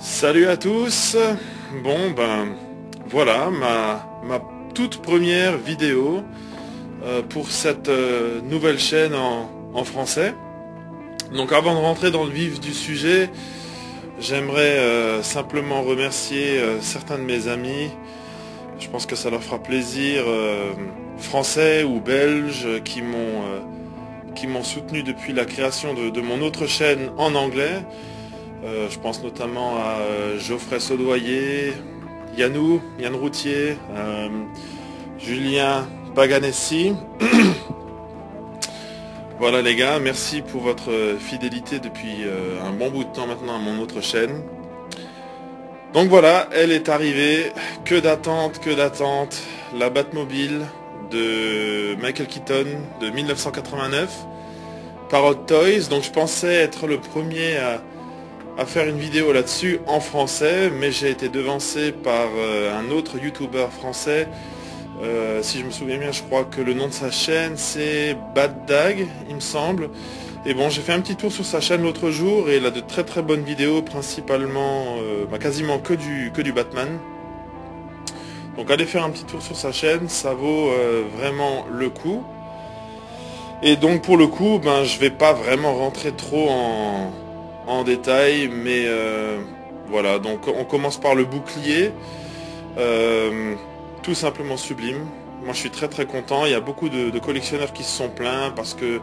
Salut à tous. Bon ben voilà ma toute première vidéo pour cette nouvelle chaîne en français. Donc avant de rentrer dans le vif du sujet, j'aimerais simplement remercier certains de mes amis. Je pense que ça leur fera plaisir, français ou belges, qui m'ont soutenu depuis la création de mon autre chaîne en anglais. Je pense notamment à Geoffrey Saudoyer, Yann Routier, Julien Paganessi. Voilà les gars, merci pour votre fidélité depuis un bon bout de temps maintenant à mon autre chaîne. Donc voilà, elle est arrivée, que d'attente, la Batmobile de Michael Keaton de 1989 par Hot Toys. Donc je pensais être le premier à faire une vidéo là-dessus en français, mais j'ai été devancé par un autre youtubeur français. Si je me souviens bien, je crois que le nom de sa chaîne c'est Bad Dag, il me semble. Et bon, j'ai fait un petit tour sur sa chaîne l'autre jour et il a de très bonnes vidéos, principalement, quasiment que du Batman. Donc allez faire un petit tour sur sa chaîne, ça vaut vraiment le coup. Et donc pour le coup, je vais pas vraiment rentrer trop en détail, mais voilà, donc on commence par le bouclier, tout simplement sublime. Moi je suis très content. Il y a beaucoup de collectionneurs qui se sont plaints parce que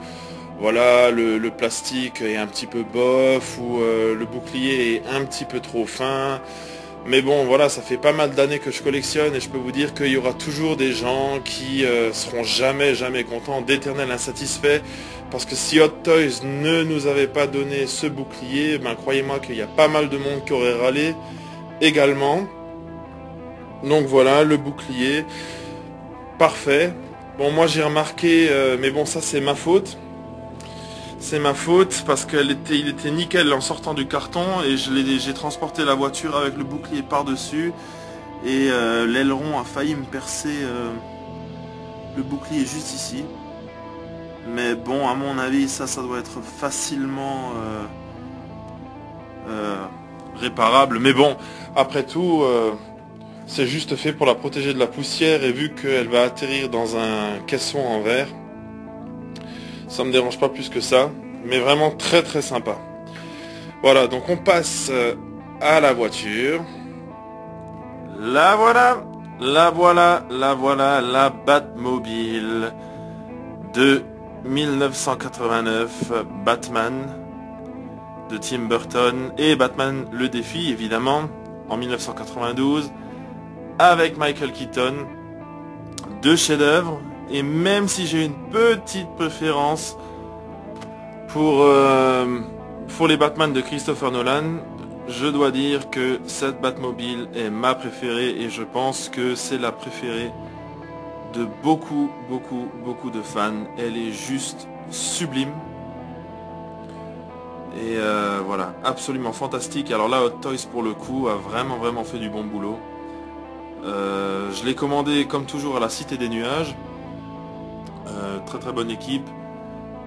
voilà, le plastique est un petit peu bof, ou le bouclier est un petit peu trop fin. Mais bon, voilà, ça fait pas mal d'années que je collectionne et je peux vous dire qu'il y aura toujours des gens qui seront jamais contents, d'éternels insatisfaits. Parce que si Hot Toys ne nous avait pas donné ce bouclier, croyez-moi qu'il y a pas mal de monde qui aurait râlé également. Donc voilà, le bouclier, parfait. Bon, moi j'ai remarqué, mais bon, ça c'est ma faute. C'est ma faute parce qu'il était nickel en sortant du carton et j'ai transporté la voiture avec le bouclier par-dessus. Et l'aileron a failli me percer le bouclier juste ici. Mais bon, à mon avis, ça doit être facilement réparable. Mais bon, après tout, c'est juste fait pour la protéger de la poussière. Et vu qu'elle va atterrir dans un caisson en verre, ça me dérange pas plus que ça. Mais vraiment très sympa. Voilà, donc on passe à la voiture. La voilà, la Batmobile de 1989, Batman de Tim Burton et Batman le défi évidemment en 1992 avec Michael Keaton. Deux chefs-d'œuvre, et même si j'ai une petite préférence pour les Batman de Christopher Nolan, je dois dire que cette Batmobile est ma préférée et je pense que c'est la préférée de beaucoup de fans. Elle est juste sublime. Et voilà, absolument fantastique. Alors là, Hot Toys pour le coup a vraiment fait du bon boulot. Je l'ai commandé comme toujours à la Cité des Nuages. Très bonne équipe,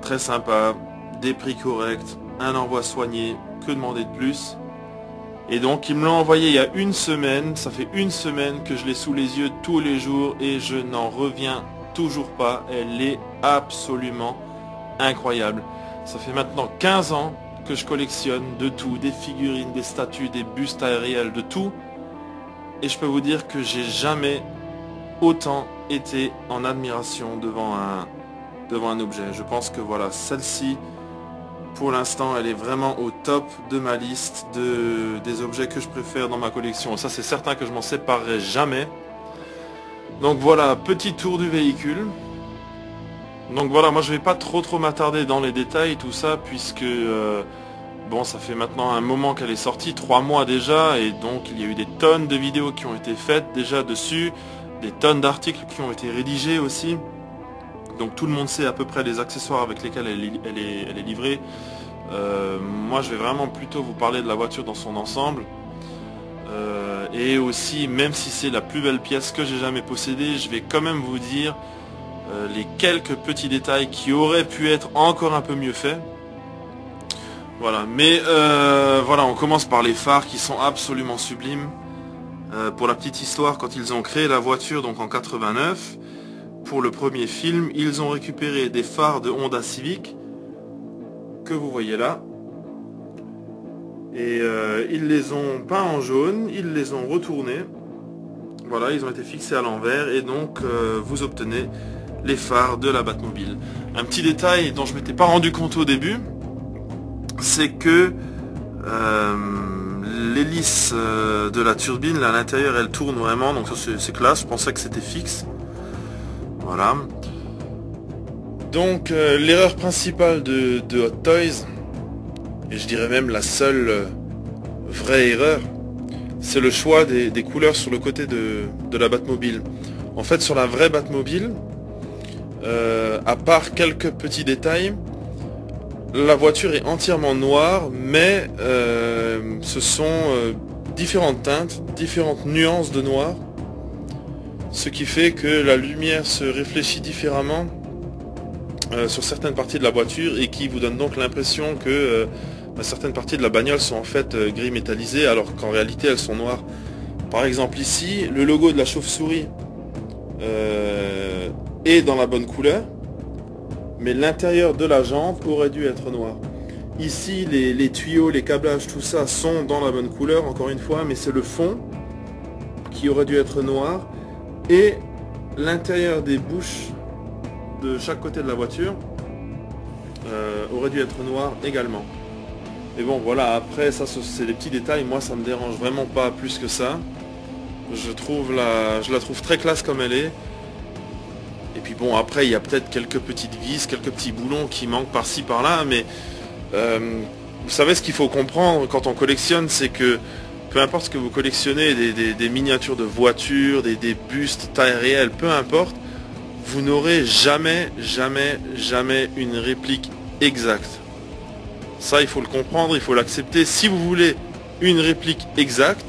très sympa, des prix corrects, un envoi soigné, que demander de plus. Et donc ils me l'ont envoyé il y a une semaine, ça fait une semaine que je l'ai sous les yeux tous les jours et je n'en reviens toujours pas. Elle est absolument incroyable. Ça fait maintenant 15 ans que je collectionne de tout, des figurines, des statues, des bustes aériels, de tout. Et je peux vous dire que j'ai jamais autant été en admiration devant un objet. Je pense que voilà, celle-ci, pour l'instant, elle est vraiment au top de ma liste des objets que je préfère dans ma collection. Ça, c'est certain que je m'en séparerai jamais. Donc voilà, petit tour du véhicule. Donc voilà, moi je vais pas trop m'attarder dans les détails, tout ça, puisque bon, ça fait maintenant un moment qu'elle est sortie, 3 mois déjà, et donc il y a eu des tonnes de vidéos qui ont été faites déjà dessus, des tonnes d'articles qui ont été rédigés aussi. Donc tout le monde sait à peu près les accessoires avec lesquels elle est livrée. Moi je vais vraiment plutôt vous parler de la voiture dans son ensemble. Et aussi, même si c'est la plus belle pièce que j'ai jamais possédée, je vais quand même vous dire les quelques petits détails qui auraient pu être encore un peu mieux faits. Voilà, mais voilà, on commence par les phares qui sont absolument sublimes. Pour la petite histoire, quand ils ont créé la voiture, donc en 89, pour le premier film, ils ont récupéré des phares de Honda Civic, que vous voyez là. Et ils les ont peints en jaune, ils les ont retournés. Voilà, ils ont été fixés à l'envers et donc vous obtenez les phares de la Batmobile. Un petit détail dont je ne m'étais pas rendu compte au début, c'est que l'hélice de la turbine, là, à l'intérieur, elle tourne vraiment, donc ça c'est classe, je pensais que c'était fixe. Voilà. Donc l'erreur principale de Hot Toys, et je dirais même la seule vraie erreur, c'est le choix des couleurs sur le côté de la Batmobile. En fait, sur la vraie Batmobile, à part quelques petits détails, la voiture est entièrement noire, mais ce sont différentes teintes, différentes nuances de noir, ce qui fait que la lumière se réfléchit différemment sur certaines parties de la voiture et qui vous donne donc l'impression que certaines parties de la bagnole sont en fait gris métallisé alors qu'en réalité elles sont noires. Par exemple ici, le logo de la chauve-souris est dans la bonne couleur, mais l'intérieur de la jante aurait dû être noir. Ici les tuyaux, les câblages, tout ça sont dans la bonne couleur encore une fois, mais c'est le fond qui aurait dû être noir et l'intérieur des bouches de chaque côté de la voiture aurait dû être noir également. Et bon voilà, après ça c'est des petits détails, moi ça me dérange vraiment pas plus que ça. Je la trouve très classe comme elle est. Et puis bon, après il y a peut-être quelques petites vis, quelques petits boulons qui manquent par-ci par-là, mais vous savez ce qu'il faut comprendre quand on collectionne, c'est que peu importe ce que vous collectionnez, des miniatures de voitures, des bustes, taille réelle, peu importe, vous n'aurez jamais une réplique exacte. Ça, il faut le comprendre, il faut l'accepter. Si vous voulez une réplique exacte,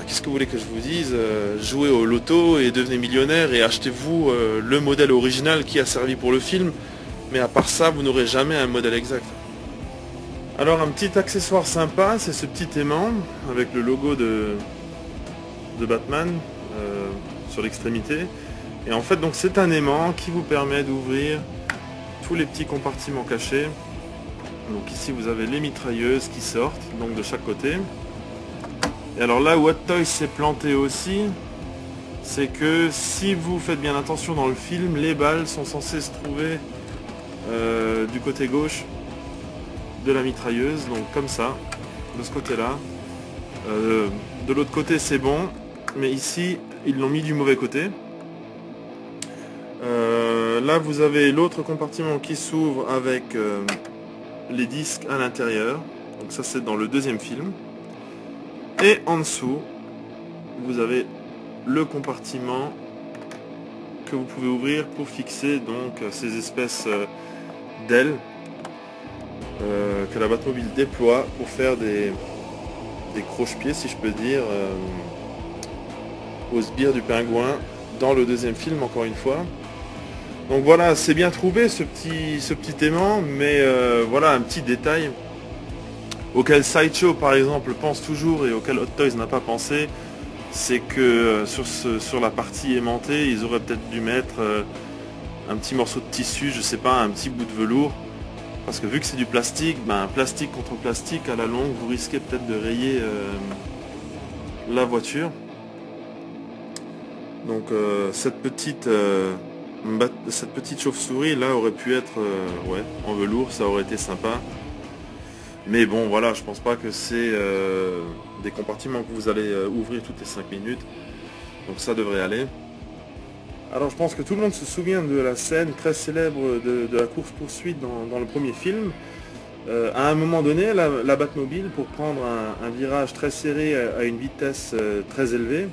qu'est-ce que vous voulez que je vous dise? Jouez au loto et devenez millionnaire et achetez-vous le modèle original qui a servi pour le film. Mais à part ça, vous n'aurez jamais un modèle exact. Alors un petit accessoire sympa, c'est ce petit aimant avec le logo de Batman sur l'extrémité. Et en fait, donc c'est un aimant qui vous permet d'ouvrir tous les petits compartiments cachés. Donc ici vous avez les mitrailleuses qui sortent donc de chaque côté. Et alors là où Hot Toys s'est planté aussi, c'est que si vous faites bien attention dans le film, les balles sont censées se trouver du côté gauche de la mitrailleuse, donc comme ça, de ce côté là. De l'autre côté c'est bon, mais ici ils l'ont mis du mauvais côté. Là vous avez l'autre compartiment qui s'ouvre avec les disques à l'intérieur, donc ça c'est dans le deuxième film. Et en dessous vous avez le compartiment que vous pouvez ouvrir pour fixer donc ces espèces d'ailes que la Batmobile déploie pour faire des croche-pieds, si je peux dire, aux sbires du pingouin dans le deuxième film encore une fois. Donc voilà, c'est bien trouvé ce petit aimant, mais voilà un petit détail auquel Sideshow par exemple pense toujours et auquel Hot Toys n'a pas pensé, c'est que sur la partie aimantée, ils auraient peut-être dû mettre un petit morceau de tissu, je sais pas, un petit bout de velours, parce que vu que c'est du plastique, plastique contre plastique, à la longue, vous risquez peut-être de rayer la voiture. Donc cette petite chauve-souris là aurait pu être ouais, en velours, ça aurait été sympa. Mais bon voilà, je pense pas que c'est des compartiments que vous allez ouvrir toutes les 5 minutes. Donc ça devrait aller. Alors je pense que tout le monde se souvient de la scène très célèbre de la course-poursuite dans le premier film. À un moment donné, la Batmobile, pour prendre un virage très serré à une vitesse très élevée,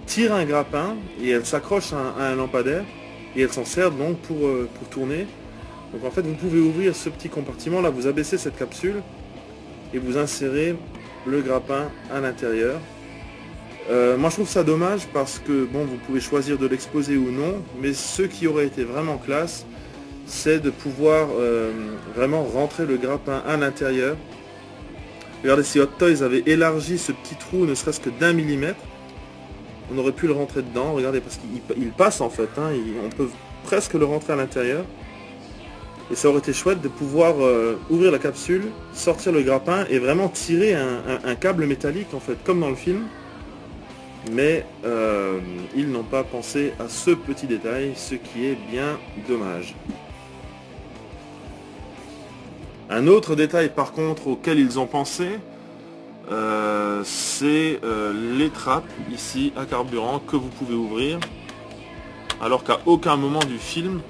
tire un grappin et elle s'accroche à un lampadaire et elle s'en sert donc pour tourner. Donc en fait vous pouvez ouvrir ce petit compartiment, là vous abaissez cette capsule et vous insérez le grappin à l'intérieur. Moi je trouve ça dommage parce que bon, vous pouvez choisir de l'exposer ou non, mais ce qui aurait été vraiment classe, c'est de pouvoir vraiment rentrer le grappin à l'intérieur. Regardez, si Hot Toys avait élargi ce petit trou ne serait-ce que d'1 millimètre, on aurait pu le rentrer dedans. Regardez, parce qu'il passe en fait, hein, on peut presque le rentrer à l'intérieur. Et ça aurait été chouette de pouvoir ouvrir la capsule, sortir le grappin et vraiment tirer un câble métallique en fait, comme dans le film. Mais ils n'ont pas pensé à ce petit détail, ce qui est bien dommage. Un autre détail par contre auquel ils ont pensé, c'est les trappes ici à carburant que vous pouvez ouvrir, alors qu'à aucun moment du film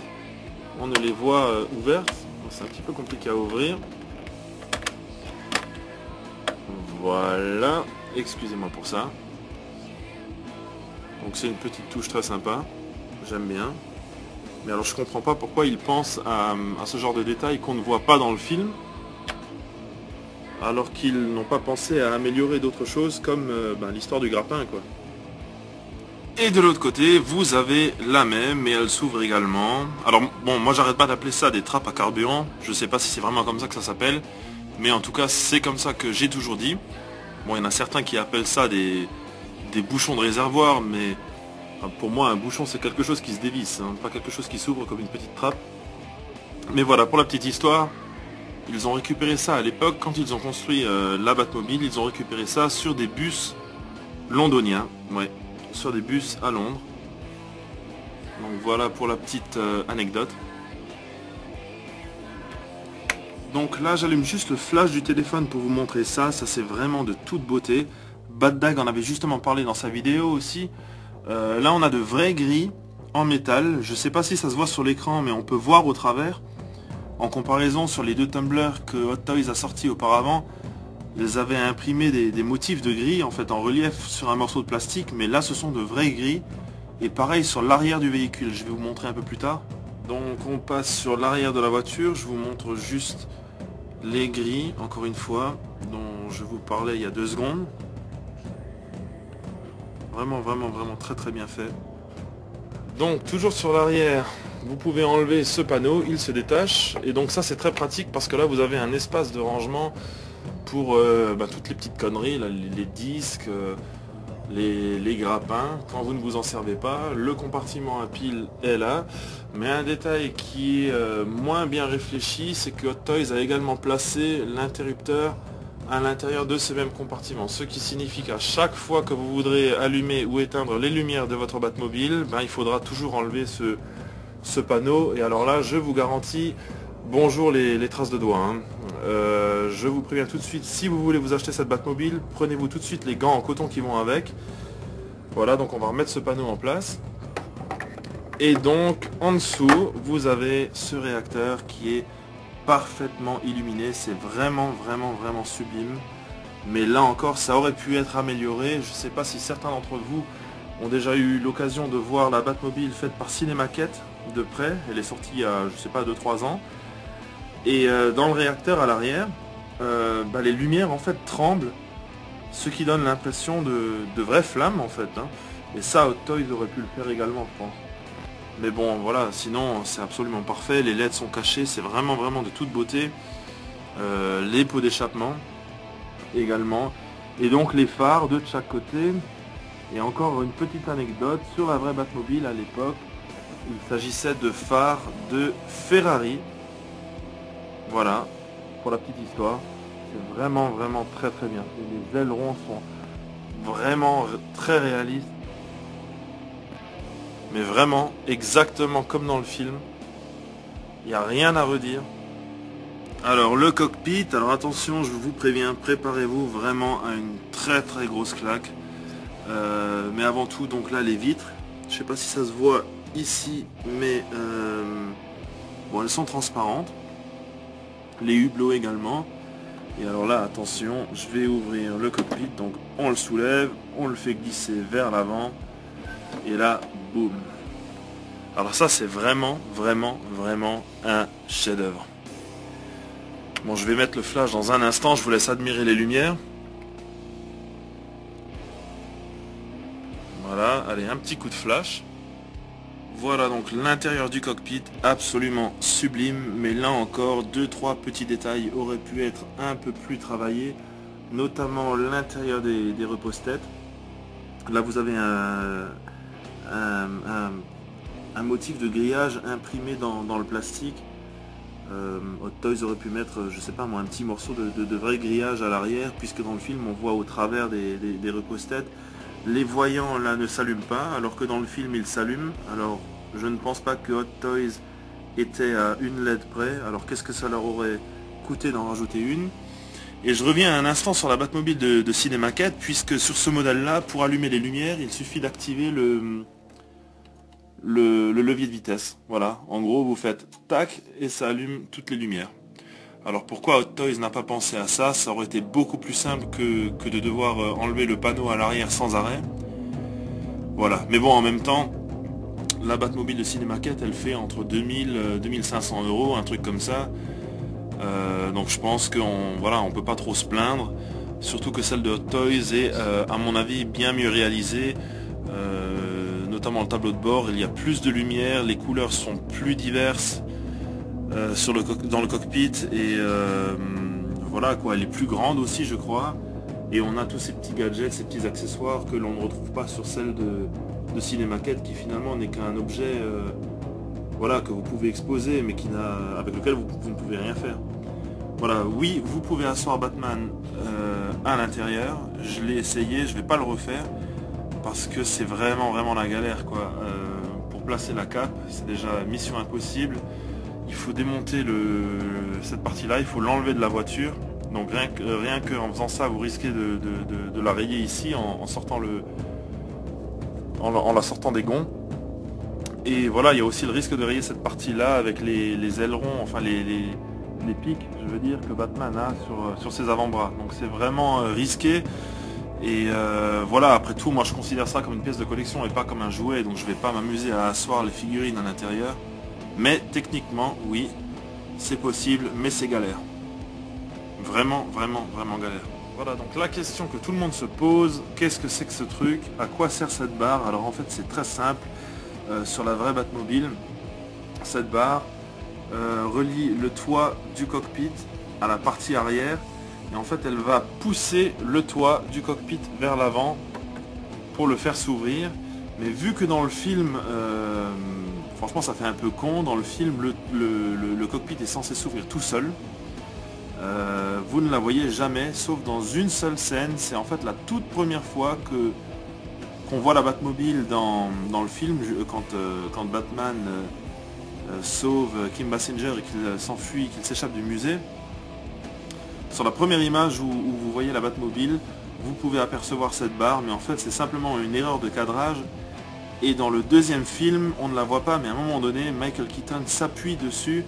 on ne les voit ouvertes. C'est un petit peu compliqué à ouvrir. Voilà, excusez-moi pour ça. Donc c'est une petite touche très sympa, j'aime bien. Mais alors je comprends pas pourquoi ils pensent à ce genre de détails qu'on ne voit pas dans le film, alors qu'ils n'ont pas pensé à améliorer d'autres choses comme l'histoire du grappin quoi. Et de l'autre côté, vous avez la même, mais elle s'ouvre également. Alors bon, moi j'arrête pas d'appeler ça des trappes à carburant, je sais pas si c'est vraiment comme ça que ça s'appelle, mais en tout cas c'est comme ça que j'ai toujours dit. Bon, il y en a certains qui appellent ça des bouchons de réservoir, mais pour moi un bouchon c'est quelque chose qui se dévisse, hein, pas quelque chose qui s'ouvre comme une petite trappe. Mais voilà, pour la petite histoire, ils ont récupéré ça à l'époque, quand ils ont construit la Batmobile, ils ont récupéré ça sur des bus londoniens, ouais, sur des bus à Londres. Donc voilà pour la petite anecdote. Donc là j'allume juste le flash du téléphone pour vous montrer ça, ça c'est vraiment de toute beauté. Bad Dag en avait justement parlé dans sa vidéo aussi. Là on a de vrais gris en métal. Je sais pas si ça se voit sur l'écran, mais on peut voir au travers. En comparaison sur les deux tumblers que Hot Toys a sortis auparavant, ils avaient imprimé des motifs de gris en fait en relief sur un morceau de plastique, mais là ce sont de vrais gris. Et pareil sur l'arrière du véhicule, je vais vous montrer un peu plus tard. Donc on passe sur l'arrière de la voiture, je vous montre juste les gris, encore une fois, dont je vous parlais il y a 2 secondes. Vraiment, vraiment, vraiment très très bien fait. Donc toujours sur l'arrière, vous pouvez enlever ce panneau, il se détache. Et donc ça c'est très pratique parce que là vous avez un espace de rangement pour toutes les petites conneries, là, les disques, les grappins, quand vous ne vous en servez pas. Le compartiment à pile est là. Mais un détail qui est moins bien réfléchi, c'est que Hot Toys a également placé l'interrupteur à l'intérieur de ces mêmes compartiments, ce qui signifie qu'à chaque fois que vous voudrez allumer ou éteindre les lumières de votre Batmobile, il faudra toujours enlever ce panneau. Et alors là je vous garantis, bonjour les traces de doigts, hein. Je vous préviens tout de suite, si vous voulez vous acheter cette Batmobile, prenez-vous tout de suite les gants en coton qui vont avec. Voilà, donc on va remettre ce panneau en place. Et donc en dessous vous avez ce réacteur qui est parfaitement illuminé, c'est vraiment vraiment vraiment sublime. Mais là encore ça aurait pu être amélioré. Je sais pas si certains d'entre vous ont déjà eu l'occasion de voir la Batmobile faite par Cinemaquette de près. Elle est sortie il y a je sais pas 2-3 ans. Et dans le réacteur à l'arrière, les lumières en fait tremblent, ce qui donne l'impression de vraies flammes en fait, hein. Et ça Hot Toys aurait pu le faire également je pense. Mais bon voilà, sinon c'est absolument parfait, les LED sont cachés, c'est vraiment vraiment de toute beauté. Les pots d'échappement également. Et donc les phares de chaque côté. Et encore une petite anecdote sur la vraie Batmobile à l'époque, il s'agissait de phares de Ferrari. Voilà, pour la petite histoire. C'est vraiment vraiment très très bien. Et les ailerons sont vraiment très réalistes. Mais vraiment exactement comme dans le film. Il n'y a rien à redire. Alors le cockpit, alors attention, je vous préviens, préparez-vous vraiment à une très très grosse claque. Mais avant tout, donc là les vitres, je sais pas si ça se voit ici, mais bon, elles sont transparentes. Les hublots également. Et alors là, attention, je vais ouvrir le cockpit, donc on le soulève, on le fait glisser vers l'avant. Et là, boum. Alors ça c'est vraiment, vraiment, vraiment un chef-d'œuvre. Bon, je vais mettre le flash dans un instant, je vous laisse admirer les lumières. Voilà, allez, un petit coup de flash. Voilà donc l'intérieur du cockpit, absolument sublime, mais là encore, 2-3 petits détails auraient pu être un peu plus travaillés, notamment l'intérieur des repose-têtes. Là vous avez un, un motif de grillage imprimé dans le plastique. Hot Toys aurait pu mettre, je sais pas moi, un petit morceau de vrai grillage à l'arrière, puisque dans le film on voit au travers des repose-têtes, les voyants là ne s'allument pas, alors que dans le film ils s'allument. Alors je ne pense pas que Hot Toys était à une LED près, alors qu'est-ce que ça leur aurait coûté d'en rajouter une? Et je reviens un instant sur la Batmobile de Cinemaquette, puisque sur ce modèle là, pour allumer les lumières, il suffit d'activer le levier de vitesse. Voilà, en gros vous faites tac et ça allume toutes les lumières. Alors pourquoi Hot Toys n'a pas pensé à ça? Ça aurait été beaucoup plus simple que de devoir enlever le panneau à l'arrière sans arrêt. Voilà, mais bon, en même temps, la Batmobile de Cinemaquette, elle fait entre 2000 et 2500 euros, un truc comme ça. Donc je pense qu'on voilà, on peut pas trop se plaindre. Surtout que celle de Hot Toys est, à mon avis, bien mieux réalisée. Notamment le tableau de bord, il y a plus de lumière, les couleurs sont plus diverses dans le cockpit, et voilà quoi, elle est plus grande aussi je crois, et on a tous ces petits gadgets, ces petits accessoires que l'on ne retrouve pas sur celle de Cinemaquette, qui finalement n'est qu'un objet voilà, que vous pouvez exposer mais avec lequel vous ne pouvez rien faire. Voilà, oui, vous pouvez asseoir Batman à l'intérieur, je l'ai essayé, je vais pas le refaire parce que c'est vraiment la galère quoi. Pour placer la cape, c'est déjà mission impossible. Il faut démonter cette partie là, il faut l'enlever de la voiture. Donc rien que en faisant ça, vous risquez de la rayer ici en sortant en la sortant des gonds. Et voilà, il y a aussi le risque de rayer cette partie là avec les ailerons, enfin les pics, je veux dire, que Batman a sur ses avant-bras. Donc c'est vraiment risqué. Et voilà, après tout, moi je considère ça comme une pièce de collection et pas comme un jouet, donc je vais pas m'amuser à asseoir les figurines à l'intérieur. Mais techniquement, oui, c'est possible, mais c'est galère. Vraiment galère. Voilà, donc la question que tout le monde se pose, qu'est-ce que c'est que ce truc? À quoi sert cette barre? Alors en fait c'est très simple, sur la vraie Batmobile, cette barre relie le toit du cockpit à la partie arrière, et en fait elle va pousser le toit du cockpit vers l'avant pour le faire s'ouvrir. Mais vu que dans le film, franchement ça fait un peu con, dans le film le cockpit est censé s'ouvrir tout seul, vous ne la voyez jamais sauf dans une seule scène. C'est en fait la toute première fois qu'on voit la Batmobile dans le film, quand Batman sauve Kim Basinger et qu'il s'enfuit, qu'il s'échappe du musée. Sur la première image où vous voyez la Batmobile, vous pouvez apercevoir cette barre, mais en fait c'est simplement une erreur de cadrage. Et dans le deuxième film, on ne la voit pas, mais à un moment donné, Michael Keaton s'appuie dessus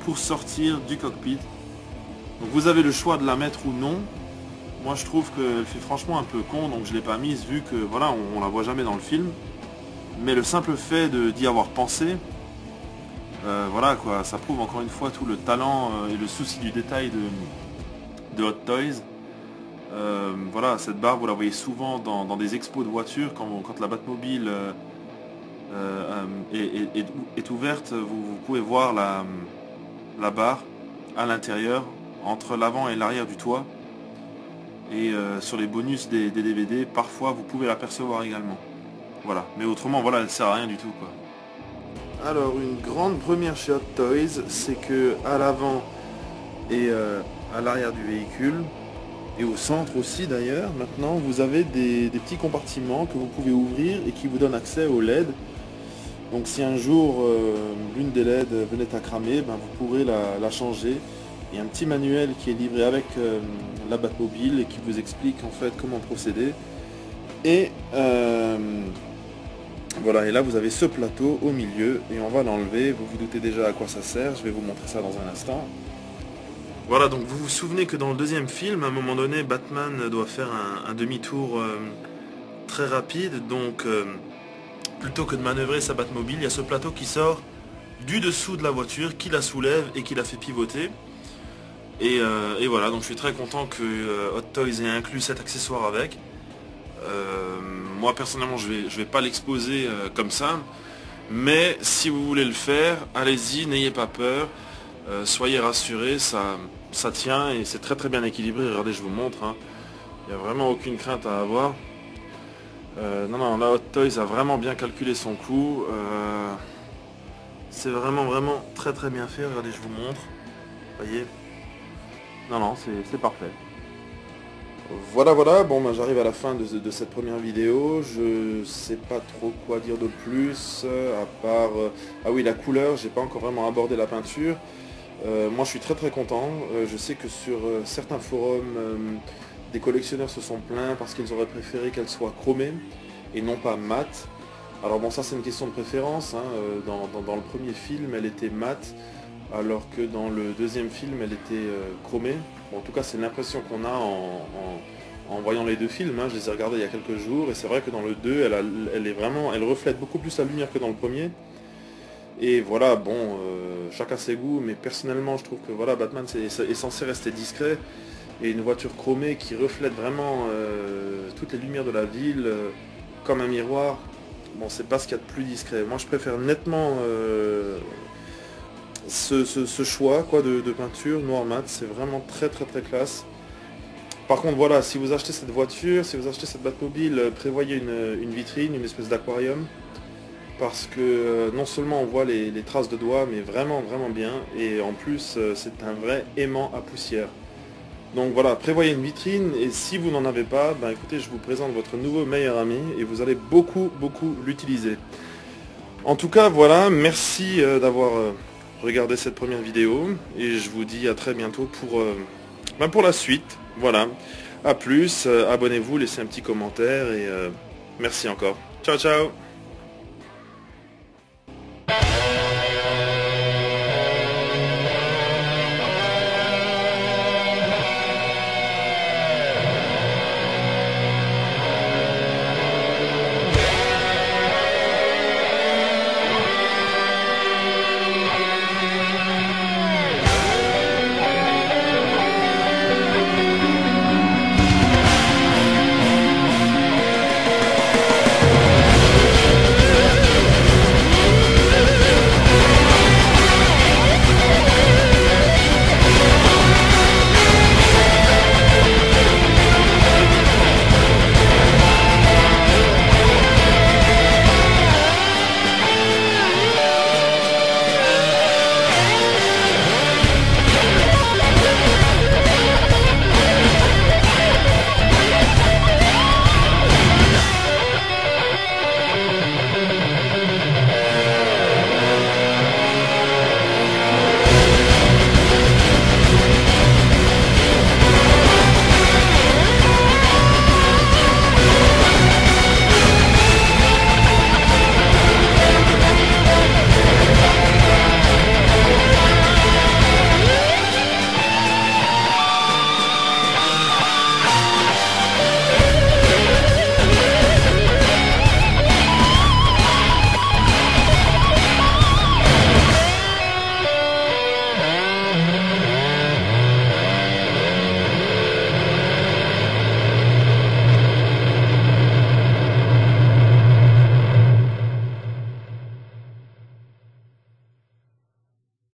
pour sortir du cockpit. Donc vous avez le choix de la mettre ou non. Moi je trouve qu'elle fait franchement un peu con, donc je ne l'ai pas mise, vu que voilà, on la voit jamais dans le film. Mais le simple fait d'y avoir pensé, voilà quoi, ça prouve encore une fois tout le talent et le souci du détail de Hot Toys. Voilà, cette barre vous la voyez souvent dans des expos de voitures, quand la Batmobile est ouverte, vous pouvez voir la barre à l'intérieur, entre l'avant et l'arrière du toit. Et sur les bonus des DVD, parfois vous pouvez l'apercevoir également. Voilà, mais autrement voilà, elle sert à rien du tout quoi. Alors une grande première chez Hot Toys, c'est que à l'avant et à l'arrière du véhicule, et au centre aussi d'ailleurs, maintenant vous avez des petits compartiments que vous pouvez ouvrir et qui vous donnent accès aux LED. Donc si un jour l'une des LED venait à cramer, ben, vous pourrez la changer. Il y a un petit manuel qui est livré avec la Batmobile et qui vous explique en fait comment procéder. Et voilà, et là vous avez ce plateau au milieu et on va l'enlever. Vous vous doutez déjà à quoi ça sert, je vais vous montrer ça dans un instant. Voilà, donc vous vous souvenez que dans le deuxième film, à un moment donné, Batman doit faire un demi-tour très rapide, donc plutôt que de manœuvrer sa Batmobile, il y a ce plateau qui sort du dessous de la voiture, qui la soulève et qui la fait pivoter. Et voilà, donc je suis très content que Hot Toys ait inclus cet accessoire avec. Moi personnellement je vais pas l'exposer comme ça, Mais si vous voulez le faire, allez-y, n'ayez pas peur, soyez rassurés, ça tient et c'est très très bien équilibré. Regardez, je vous montre, hein. Il n'y a vraiment aucune crainte à avoir. Non, la Hot Toys a vraiment bien calculé son coût. C'est vraiment très très bien fait. Regardez, je vous montre. Voyez. Non, c'est parfait. Voilà, bon, bah, j'arrive à la fin de cette première vidéo. Je sais pas trop quoi dire de plus, à part... ah oui, la couleur, j'ai pas encore vraiment abordé la peinture. Moi, je suis très content. Je sais que sur certains forums, des collectionneurs se sont plaints parce qu'ils auraient préféré qu'elle soit chromée et non pas mate. Alors bon, ça c'est une question de préférence, hein. Dans le premier film, elle était mate, alors que dans le deuxième film, elle était chromée. Bon, en tout cas, c'est l'impression qu'on a en voyant les deux films, hein. Je les ai regardés il y a quelques jours, et c'est vrai que dans le 2, elle reflète beaucoup plus la lumière que dans le premier. Et voilà, bon, chacun ses goûts, mais personnellement, je trouve que voilà, Batman est censé rester discret, et une voiture chromée qui reflète vraiment toutes les lumières de la ville, comme un miroir, bon, c'est pas ce qu'il y a de plus discret. Moi, je préfère nettement ce choix quoi, de peinture noir mat, c'est vraiment très classe. Par contre, voilà, si vous achetez cette voiture, si vous achetez cette Batmobile, prévoyez une vitrine, une espèce d'aquarium, parce que non seulement on voit les traces de doigts, mais vraiment bien, et en plus, c'est un vrai aimant à poussière. Donc voilà, prévoyez une vitrine, et si vous n'en avez pas, ben écoutez, je vous présente votre nouveau meilleur ami, et vous allez beaucoup l'utiliser. En tout cas, voilà, merci d'avoir regardé cette première vidéo, et je vous dis à très bientôt pour la suite. Voilà, à plus, abonnez-vous, laissez un petit commentaire, et merci encore. Ciao